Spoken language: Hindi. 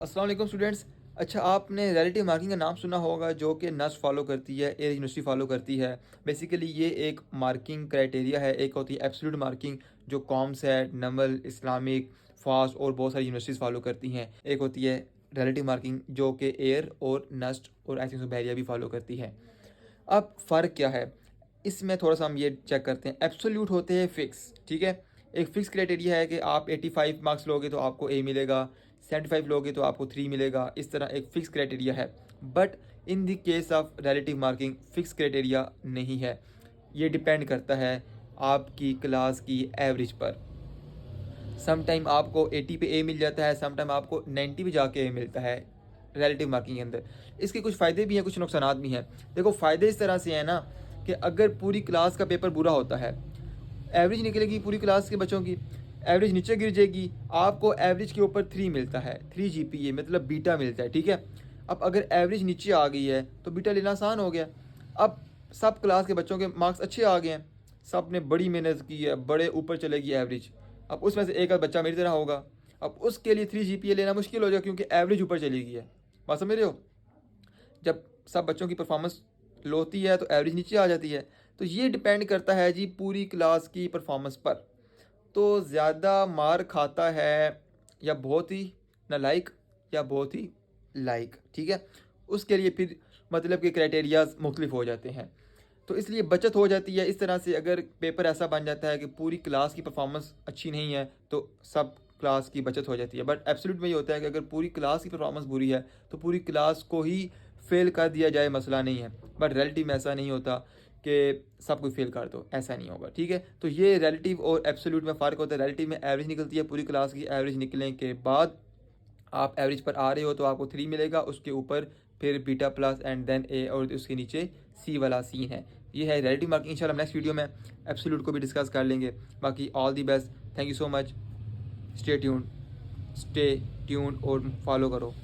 अस्सलाम वालेकुम स्टूडेंट्स। अच्छा, आपने रिलेटिव मार्किंग का नाम सुना होगा जो कि नस्ट फॉलो करती है, एयर यूनिवर्सिटी फॉलो करती है। बेसिकली ये एक मार्किंग क्राइटेरिया है। एक होती है एब्सोल्यूट मार्किंग जो कॉमसैट, नमल, इस्लामिक, फास्ट और बहुत सारी यूनिवर्सिटीज़ फॉलो करती हैं। एक होती है रिलेटिव मार्किंग जो कि एयर और नस्ट और आई थिंक बहरिया भी फॉलो करती है। अब फ़र्क क्या है इसमें, थोड़ा सा हम ये चेक करते हैं। एब्सोल्यूट होते हैं फ़िक्स, ठीक है। एक फ़िक्स क्राइटेरिया है कि आप 85 मार्क्स लोगे तो आपको ए मिलेगा, 75 लोगे तो आपको 3 मिलेगा। इस तरह एक फ़िक्स क्राइटेरिया है। But in the case of relative marking fix criteria नहीं है। ये डिपेंड करता है आपकी क्लास की एवरेज पर। सम टाइम आपको 80 पे ए मिल जाता है, सम टाइम आपको 90 पे जाके ए मिलता है रिलेटिव मार्किंग के अंदर। इसके कुछ फ़ायदे भी हैं, कुछ नुकसानात भी हैं। देखो, फ़ायदे इस तरह से हैं ना कि अगर पूरी क्लास का पेपर बुरा होता है, एवरेज निकलेगी पूरी क्लास के बच्चों की, एवरेज नीचे गिर जाएगी, आपको एवरेज के ऊपर 3 मिलता है, 3 जीपीए मतलब बीटा मिलता है, ठीक है। अब अगर एवरेज नीचे आ गई है तो बीटा लेना आसान हो गया। अब सब क्लास के बच्चों के मार्क्स अच्छे आ गए हैं, सब ने बड़ी मेहनत की है, बड़े ऊपर चलेगी एवरेज। अब उसमें से एक आध बच्चा मेरी तरह होगा, अब उसके लिए 3 जीपीए लेना मुश्किल हो जाएगा क्योंकि एवरेज ऊपर चली गई है। बात समझ रहे हो? जब सब बच्चों की परफॉर्मेंस लो होती है तो एवरेज नीचे आ जाती है। तो ये डिपेंड करता है जी पूरी क्लास की परफॉर्मेंस पर। तो ज़्यादा मार खाता है या बहुत ही नालायक या बहुत ही लायक, ठीक है। उसके लिए फिर मतलब कि क्राइटेरियाज मुख्तलिफ हो जाते हैं। तो इसलिए बचत हो जाती है। इस तरह से अगर पेपर ऐसा बन जाता है कि पूरी क्लास की परफॉर्मेंस अच्छी नहीं है तो सब क्लास की बचत हो जाती है। बट एब्सोल्यूट में ये होता है कि अगर पूरी क्लास की परफॉर्मेंस बुरी है तो पूरी क्लास को ही फेल कर दिया जाए, मसला नहीं है। बट रिलेटिव में ऐसा नहीं होता कि सब कुछ फेल कर दो, ऐसा नहीं होगा, ठीक है। तो ये रिलेटिव और एब्सोल्यूट में फ़र्क होता है। रिलेटिव में एवरेज निकलती है, पूरी क्लास की एवरेज निकलने के बाद आप एवरेज पर आ रहे हो तो आपको 3 मिलेगा, उसके ऊपर फिर बीटा प्लस एंड देन ए और उसके नीचे सी वाला सीन है। ये है रिलेटिव मार्किंग। इंशाल्लाह नेक्स्ट वीडियो में एब्सोल्यूट को भी डिस्कस कर लेंगे। बाकी all the best, thank you so much. Stay tune, stay tune और फॉलो करो।